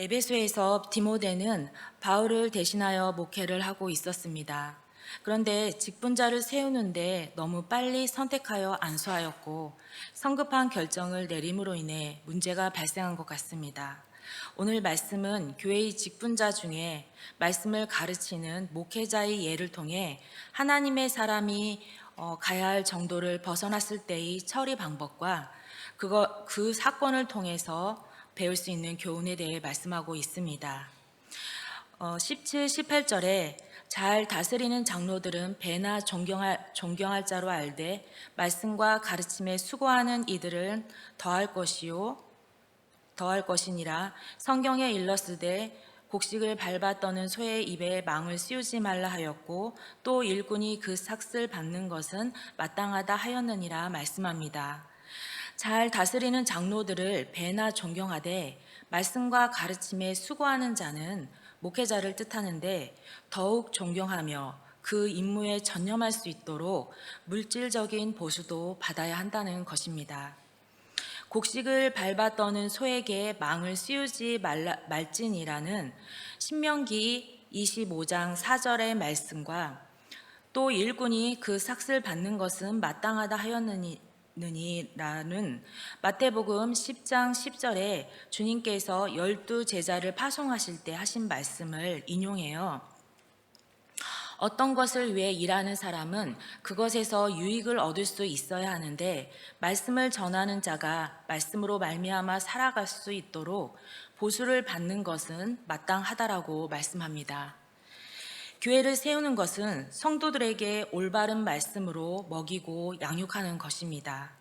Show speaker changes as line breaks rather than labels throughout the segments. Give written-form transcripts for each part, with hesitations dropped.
에베소에서 디모데는 바울을 대신하여 목회를 하고 있었습니다. 그런데 직분자를 세우는데 너무 빨리 선택하여 안수하였고 성급한 결정을 내림으로 인해 문제가 발생한 것 같습니다. 오늘 말씀은 교회의 직분자 중에 말씀을 가르치는 목회자의 예를 통해 하나님의 사람이 가야 할 정도를 벗어났을 때의 처리 방법과 그 사건을 통해서 배울 수 있는 교훈에 대해 말씀하고 있습니다. 17, 18절에 잘 다스리는 장로들은 배나 존경할 자로 알되 말씀과 가르침에 수고하는 이들은 더할 것이니라. 성경에 일렀으되 곡식을 밟아 떠는 소의 입에 망을 씌우지 말라 하였고 또 일꾼이 그 삭슬 받는 것은 마땅하다 하였느니라 말씀합니다. 잘 다스리는 장로들을 배나 존경하되 말씀과 가르침에 수고하는 자는 목회자를 뜻하는데 더욱 존경하며 그 임무에 전념할 수 있도록 물질적인 보수도 받아야 한다는 것입니다. 곡식을 밟아 떠는 소에게 망을 씌우지 말지니라는 신명기 25장 4절의 말씀과 또 일꾼이 그 삭슬 받는 것은 마땅하다 하였느니라는 마태복음 10장 10절에 주님께서 12 제자를 파송하실 때 하신 말씀을 인용해요. 어떤 것을 위해 일하는 사람은 그것에서 유익을 얻을 수 있어야 하는데 말씀을 전하는 자가 말씀으로 말미암아 살아갈 수 있도록 보수를 받는 것은 마땅하다라고 말씀합니다. 교회를 세우는 것은 성도들에게 올바른 말씀으로 먹이고 양육하는 것입니다.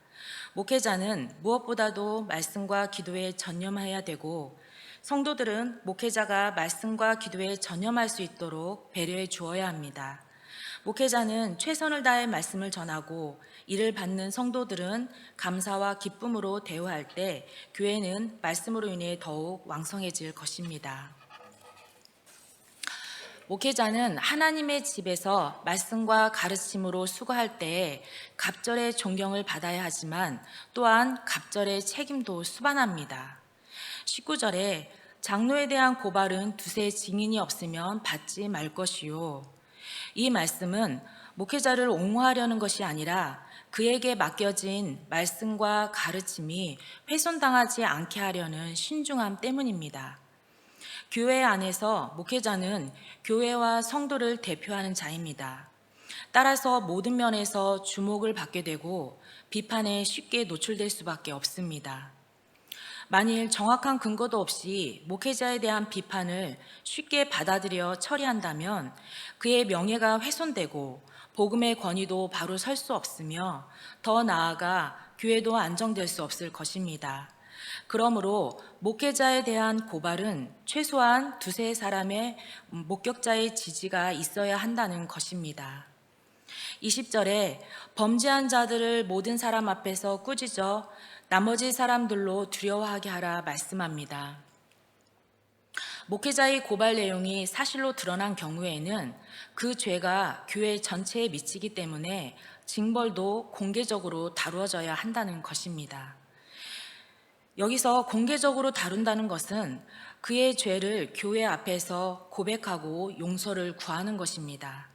목회자는 무엇보다도 말씀과 기도에 전념해야 되고 성도들은 목회자가 말씀과 기도에 전념할 수 있도록 배려해 주어야 합니다. 목회자는 최선을 다해 말씀을 전하고 이를 받는 성도들은 감사와 기쁨으로 대우할 때 교회는 말씀으로 인해 더욱 왕성해질 것입니다. 목회자는 하나님의 집에서 말씀과 가르침으로 수고할 때에 갑절의 존경을 받아야 하지만 또한 갑절의 책임도 수반합니다. 19절에 장로에 대한 고발은 두세 증인이 없으면 받지 말 것이요. 이 말씀은 목회자를 옹호하려는 것이 아니라 그에게 맡겨진 말씀과 가르침이 훼손당하지 않게 하려는 신중함 때문입니다. 교회 안에서 목회자는 교회와 성도를 대표하는 자입니다. 따라서 모든 면에서 주목을 받게 되고 비판에 쉽게 노출될 수밖에 없습니다. 만일 정확한 근거도 없이 목회자에 대한 비판을 쉽게 받아들여 처리한다면 그의 명예가 훼손되고 복음의 권위도 바로 설 수 없으며 더 나아가 교회도 안정될 수 없을 것입니다. 그러므로 목회자에 대한 고발은 최소한 두세 사람의 목격자의 지지가 있어야 한다는 것입니다. 20절에 범죄한 자들을 모든 사람 앞에서 꾸짖어 나머지 사람들로 두려워하게 하라 말씀합니다. 목회자의 고발 내용이 사실로 드러난 경우에는 그 죄가 교회 전체에 미치기 때문에 징벌도 공개적으로 다루어져야 한다는 것입니다. 여기서 공개적으로 다룬다는 것은 그의 죄를 교회 앞에서 고백하고 용서를 구하는 것입니다.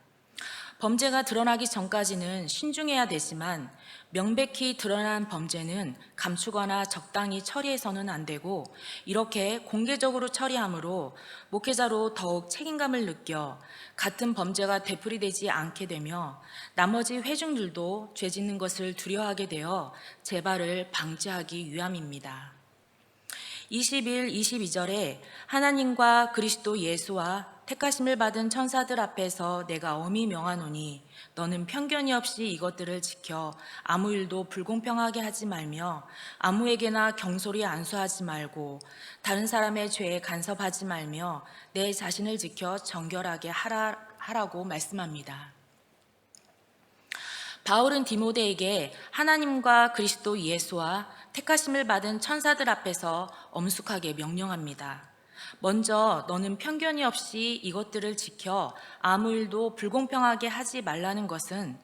범죄가 드러나기 전까지는 신중해야 되지만 명백히 드러난 범죄는 감추거나 적당히 처리해서는 안 되고 이렇게 공개적으로 처리함으로 목회자로 더욱 책임감을 느껴 같은 범죄가 되풀이되지 않게 되며 나머지 회중들도 죄 짓는 것을 두려워하게 되어 재발을 방지하기 위함입니다. 21, 22절에 하나님과 그리스도 예수와 택하심을 받은 천사들 앞에서 내가 엄히 명하노니 너는 편견이 없이 이것들을 지켜 아무 일도 불공평하게 하지 말며 아무에게나 경솔히 안수하지 말고 다른 사람의 죄에 간섭하지 말며 내 자신을 지켜 정결하게 하라고 말씀합니다. 바울은 디모데에게 하나님과 그리스도 예수와 택하심을 받은 천사들 앞에서 엄숙하게 명령합니다. 먼저 너는 편견이 없이 이것들을 지켜 아무 일도 불공평하게 하지 말라는 것은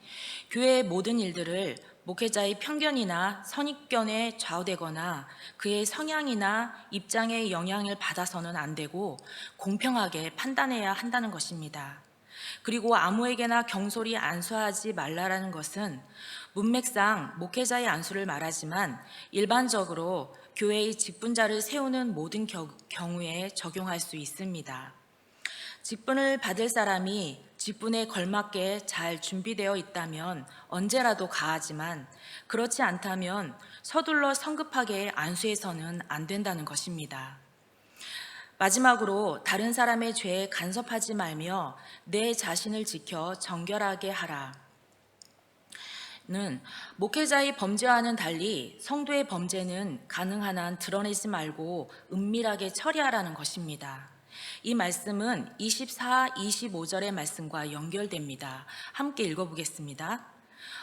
교회의 모든 일들을 목회자의 편견이나 선입견에 좌우되거나 그의 성향이나 입장에 영향을 받아서는 안 되고 공평하게 판단해야 한다는 것입니다. 그리고 아무에게나 경솔히 안수하지 말라라는 것은 문맥상 목회자의 안수를 말하지만 일반적으로 교회의 직분자를 세우는 모든 경우에 적용할 수 있습니다. 직분을 받을 사람이 직분에 걸맞게 잘 준비되어 있다면 언제라도 가하지만 그렇지 않다면 서둘러 성급하게 안수해서는 안 된다는 것입니다. 마지막으로 다른 사람의 죄에 간섭하지 말며 내 자신을 지켜 정결하게 하라. 는 목회자의 범죄와는 달리 성도의 범죄는 가능한 한 드러내지 말고 은밀하게 처리하라는 것입니다. 이 말씀은 24, 25절의 말씀과 연결됩니다. 함께 읽어보겠습니다.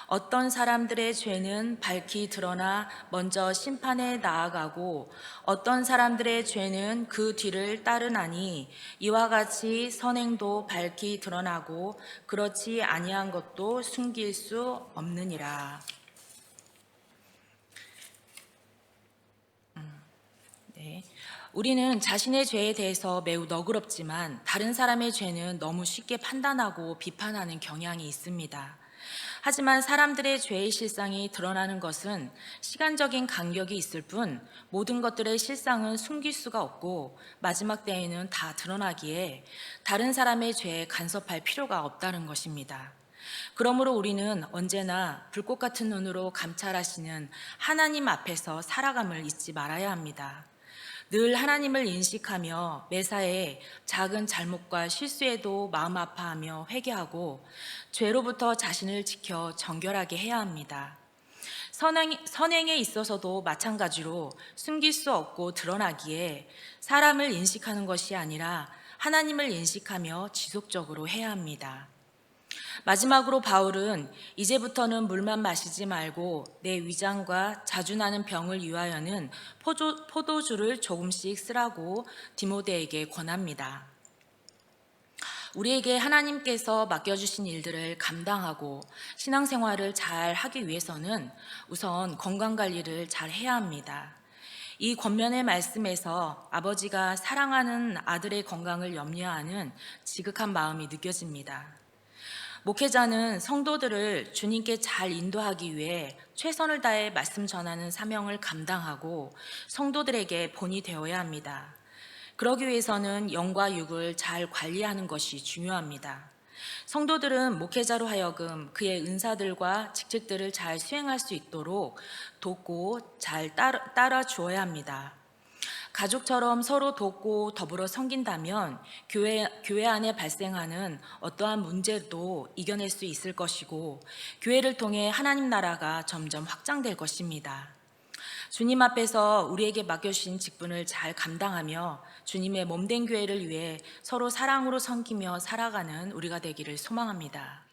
어떤 사람들의 죄는 밝히 드러나 먼저 심판에 나아가고 어떤 사람들의 죄는 그 뒤를 따르나니 이와 같이 선행도 밝히 드러나고 그렇지 아니한 것도 숨길 수 없느니라. 네. 우리는 자신의 죄에 대해서 매우 너그럽지만 다른 사람의 죄는 너무 쉽게 판단하고 비판하는 경향이 있습니다. 하지만 사람들의 죄의 실상이 드러나는 것은 시간적인 간격이 있을 뿐 모든 것들의 실상은 숨길 수가 없고 마지막 때에는 다 드러나기에 다른 사람의 죄에 간섭할 필요가 없다는 것입니다. 그러므로 우리는 언제나 불꽃 같은 눈으로 감찰하시는 하나님 앞에서 살아감을 잊지 말아야 합니다. 늘 하나님을 인식하며 매사에 작은 잘못과 실수에도 마음 아파하며 회개하고 죄로부터 자신을 지켜 정결하게 해야 합니다. 선행에 있어서도 마찬가지로 숨길 수 없고 드러나기에 사람을 인식하는 것이 아니라 하나님을 인식하며 지속적으로 해야 합니다. 마지막으로 바울은 이제부터는 물만 마시지 말고 내 위장과 자주 나는 병을 위하여는 포도주를 조금씩 쓰라고 디모데에게 권합니다. 우리에게 하나님께서 맡겨주신 일들을 감당하고 신앙생활을 잘 하기 위해서는 우선 건강관리를 잘 해야 합니다. 이 권면의 말씀에서 아버지가 사랑하는 아들의 건강을 염려하는 지극한 마음이 느껴집니다. 목회자는 성도들을 주님께 잘 인도하기 위해 최선을 다해 말씀 전하는 사명을 감당하고 성도들에게 본이 되어야 합니다. 그러기 위해서는 영과 육을 잘 관리하는 것이 중요합니다. 성도들은 목회자로 하여금 그의 은사들과 직책들을 잘 수행할 수 있도록 돕고 잘 따라 주어야 합니다. 가족처럼 서로 돕고 더불어 섬긴다면 교회 안에 발생하는 어떠한 문제도 이겨낼 수 있을 것이고 교회를 통해 하나님 나라가 점점 확장될 것입니다. 주님 앞에서 우리에게 맡겨주신 직분을 잘 감당하며 주님의 몸된 교회를 위해 서로 사랑으로 섬기며 살아가는 우리가 되기를 소망합니다.